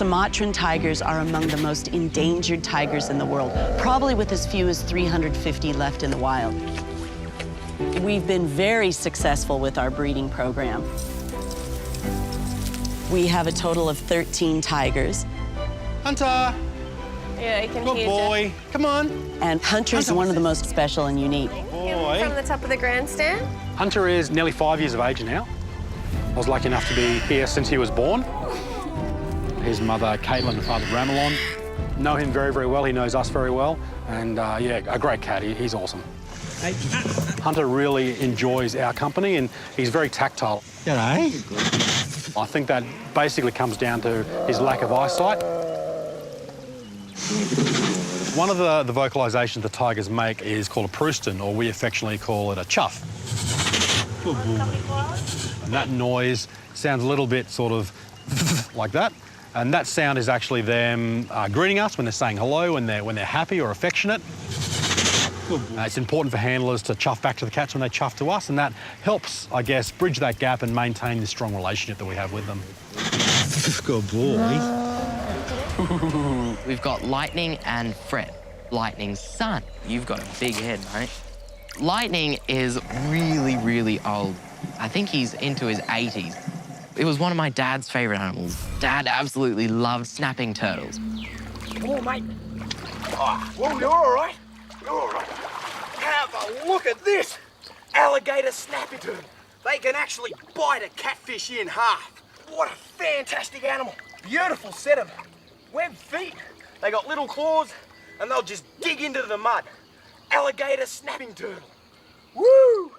Sumatran tigers are among the most endangered tigers in the world, probably with as few as 350 left in the wild. We've been very successful with our breeding program. We have a total of 13 tigers. Hunter! Yeah, he can Good hear boy. you. Come on. And Hunter's one of the most special and unique. Boy. From the top of the grandstand. Hunter is nearly 5 years of age now. I was lucky enough to be here since he was born. His mother, Caitlin, and father, Ramelon, know him very, very well. He knows us very well. And, yeah, a great cat. He's awesome. Hey. Hunter really enjoys our company, and he's very tactile. G'day. I think that basically comes down to his lack of eyesight. One of the vocalisations the tigers make is called a proostin, or we affectionately call it a chuff. And that noise sounds a little bit sort of like that. And that sound is actually them greeting us when they're saying hello, when they're happy or affectionate. It's important for handlers to chuff back to the cats when they chuff to us, and that helps, I guess, bridge that gap and maintain the strong relationship that we have with them. Good boy. We've got Lightning and Fred. Lightning's son. You've got a big head, mate. Lightning is really, really old. I think he's into his 80s. It was one of my dad's favourite animals. Dad absolutely loved snapping turtles. Oh, mate. Oh, well, you're all right. You're all right. Have a look at this. Alligator snapping turtle. They can actually bite a catfish in half. What a fantastic animal. Beautiful set of webbed feet. They got little claws, and they'll just dig into the mud. Alligator snapping turtle. Woo!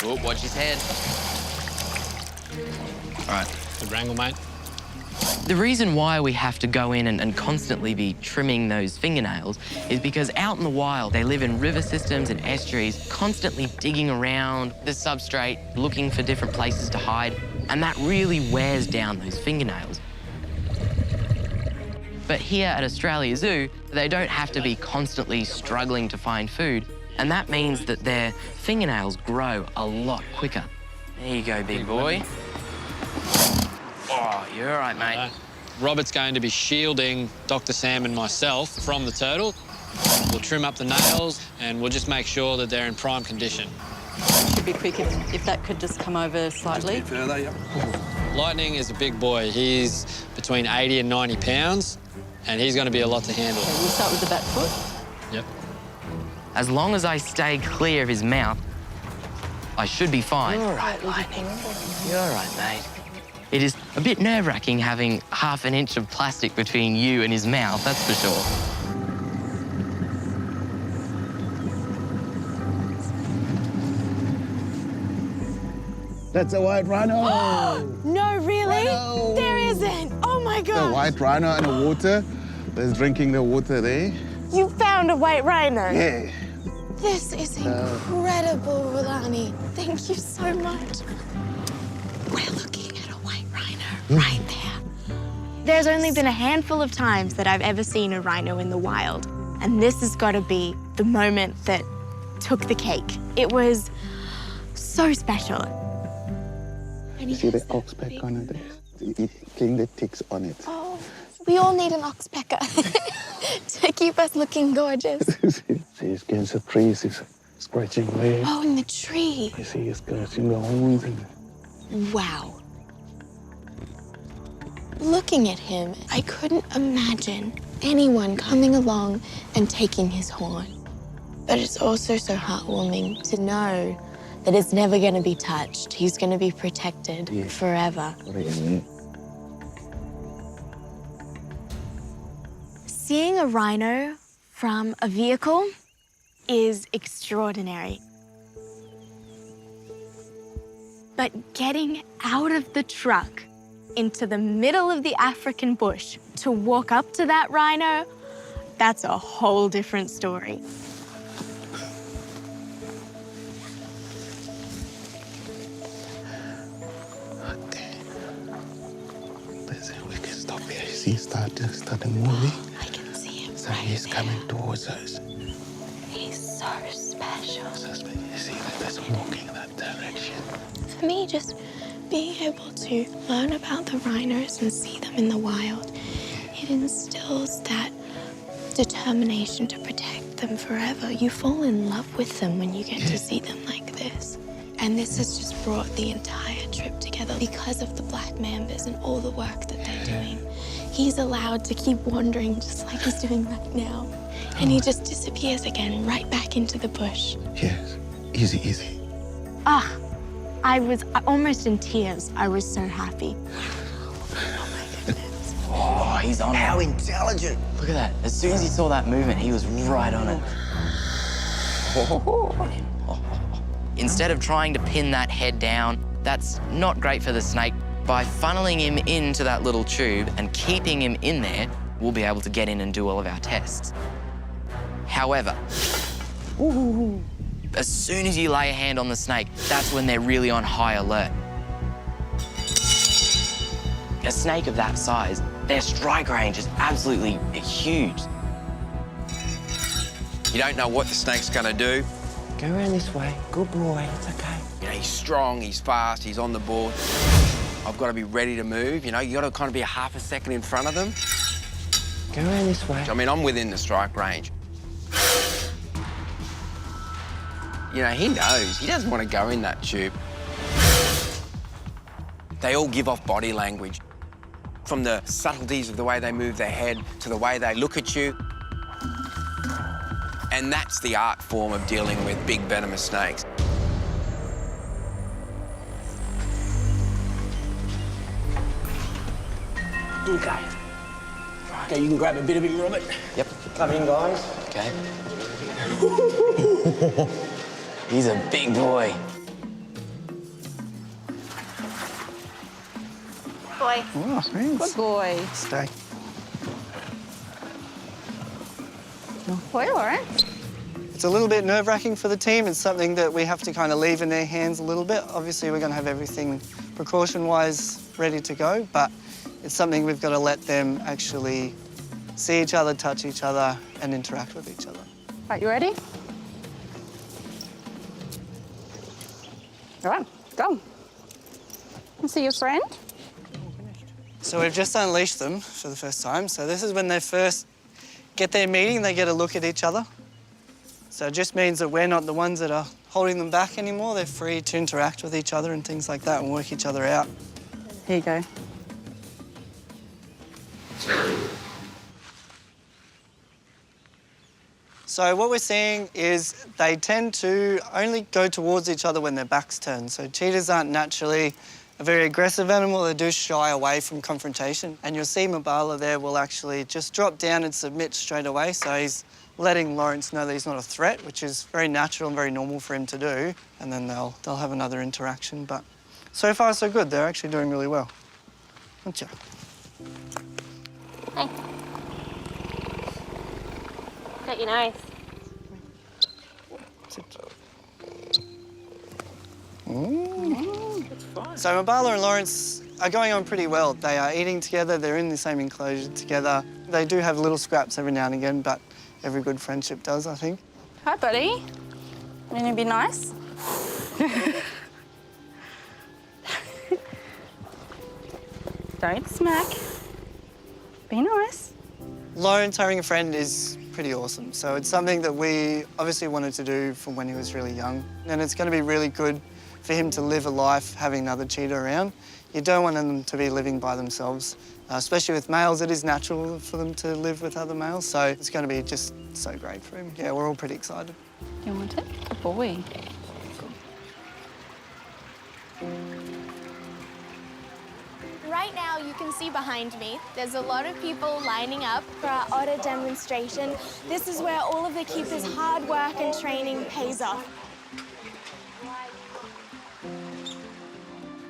Oh, watch his head. All right. Good wrangle, mate. The reason why we have to go in and constantly be trimming those fingernails is because out in the wild, they live in river systems and estuaries, constantly digging around the substrate, looking for different places to hide, and that really wears down those fingernails. But here at Australia Zoo, they don't have to be constantly struggling to find food, and that means that their fingernails grow a lot quicker. There you go, big boy. Oh, you're all right, mate. Robert's going to be shielding Dr. Sam and myself from the turtle. We'll trim up the nails and we'll just make sure that they're in prime condition. Should be quick if that could just come over slightly. Further, yep. Lightning is a big boy. He's between 80 and 90 pounds, and he's going to be a lot to handle. Okay, we'll start with the back foot. Yep. As long as I stay clear of his mouth, I should be fine. You're all right, Lightning. You're all right, mate. It is a bit nerve-wracking having half an inch of plastic between you and his mouth, that's for sure. That's a white rhino. No, really? Rhino. There isn't. Oh, my God. The white rhino in the water. There's drinking the water there. You found a white rhino? Yeah. This is incredible, Rulani. Thank you so much. We're looking at a white rhino right there. There's only been a handful of times that I've ever seen a rhino in the wild, and this has got to be the moment that took the cake. It was so special. You see the ox peck on it? Clean the ticks on it. Oh, we all need an oxpecker to keep us looking gorgeous. See, he's against the trees, he's scratching away. Oh, in the tree. You see, he's scratching the horns. Wow. Looking at him, I couldn't imagine anyone coming along and taking his horn. But it's also so heartwarming to know that it's never going to be touched. He's going to be protected forever. Really? Seeing a rhino from a vehicle is extraordinary. But getting out of the truck into the middle of the African bush to walk up to that rhino, that's a whole different story. Okay. Listen, we can stop here. See, starting moving. I can see him. So he's coming towards us. He's so special. You see, that's walking in that direction. For me, just being able to learn about the rhinos and see them in the wild, it instills that determination to protect them forever. You fall in love with them when you get to see them like this. And this has just brought the entire trip together because of the black mambas and all the work that they're doing. He's allowed to keep wandering just like he's doing right now. And he just disappears again, right back into the bush. Yes. Easy, easy. I was almost in tears. I was so happy. Oh my goodness. Oh, he's on it. How intelligent. Look at that. As soon as he saw that movement, he was right on it. Instead of trying to pin that head down, that's not great for the snake. By funneling him into that little tube and keeping him in there, we'll be able to get in and do all of our tests. However, as soon as you lay a hand on the snake, that's when they're really on high alert. A snake of that size, their strike range is absolutely huge. You don't know what the snake's gonna do. Go around this way. Good boy. It's okay. You know, he's strong, he's fast, he's on the board. I've got to be ready to move, you know, you got to kind of be a half a second in front of them. Go around this way. I mean, I'm within the strike range. You know, he knows. He doesn't want to go in that tube. They all give off body language. From the subtleties of the way they move their head to the way they look at you. And that's the art form of dealing with big venomous snakes. Okay. Okay, you can grab a bit of him, Robert. Yep. Come in, guys. Okay. He's a big boy. Boy. Oh, thanks. Good boy. Stay. Boy, Lawrence. It's a little bit nerve-wracking for the team. It's something that we have to kind of leave in their hands a little bit. Obviously, we're going to have everything precaution-wise ready to go, but it's something we've got to let them actually see each other, touch each other, and interact with each other. Right, you ready? All right, go. And see your friend. So we've just unleashed them for the first time. So this is when they first get their meeting, they get a look at each other. So it just means that we're not the ones that are holding them back anymore. They're free to interact with each other and things like that and work each other out. Here you go. So what we're seeing is they tend to only go towards each other when their back's turned. So cheetahs aren't naturally a very aggressive animal. They do shy away from confrontation. And you'll see Mabala there will actually just drop down and submit straight away. So he's letting Lawrence know that he's not a threat, which is very natural and very normal for him to do. And then they'll have another interaction. But so far, so good. They're actually doing really well. Aren't you? Hey. Got your nose. So Mabala and Lawrence are going on pretty well. They are eating together, they're in the same enclosure together. They do have little scraps every now and again, but every good friendship does, I think. Hi, buddy. Want to be nice? Don't smack. Be nice. Lawrence having a friend is pretty awesome. So it's something that we obviously wanted to do from when he was really young. And it's going to be really good for him to live a life having another cheetah around. You don't want them to be living by themselves. Especially with males, it is natural for them to live with other males. So it's going to be just so great for him. Yeah, we're all pretty excited. You want it? Good boy. Right now, you can see behind me, there's a lot of people lining up for our otter demonstration. This is where all of the keepers' hard work and training pays off.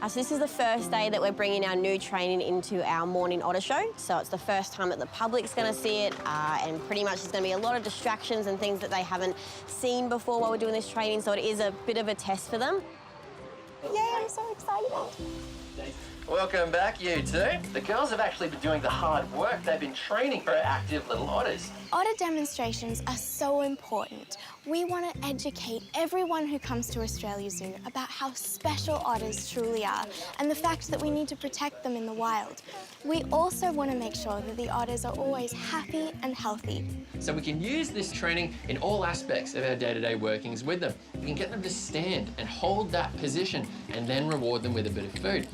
So this is the first day that we're bringing our new training into our morning otter show. So it's the first time that the public's going to see it, and pretty much there's going to be a lot of distractions and things that they haven't seen before while we're doing this training, so it is a bit of a test for them. Yay, I'm so excited. Welcome back, you two. The girls have actually been doing the hard work. They've been training for active little otters. Otter demonstrations are so important. We want to educate everyone who comes to Australia Zoo about how special otters truly are and the fact that we need to protect them in the wild. We also want to make sure that the otters are always happy and healthy. So we can use this training in all aspects of our day-to-day workings with them. We can get them to stand and hold that position and then reward them with a bit of food.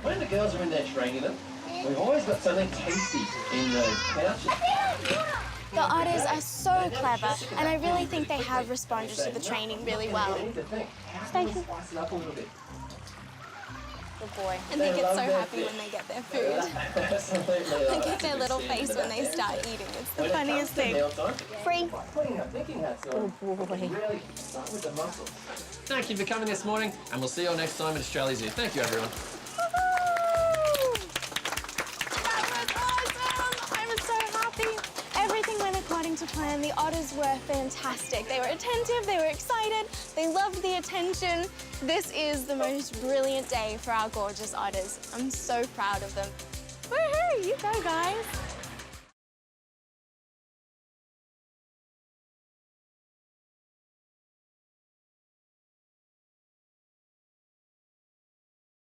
When the girls are in there training them, we've always got something tasty in those pouches. The otters are so clever, and I really think they have responded to the training really well. Stacy. Spice it up a little bit. Good boy. And they get so happy when they get their food. Absolutely. Look at their little face when they start eating. It's the funniest thing. Free. Putting our thinking hats on. Oh, boy. Really start with the muscles. Thank you for coming this morning, and we'll see you all next time at Australia Zoo. Thank you, everyone. Everything went according to plan. The otters were fantastic. They were attentive, they were excited, they loved the attention. This is the most brilliant day for our gorgeous otters. I'm so proud of them. Woohoo! You go, guys.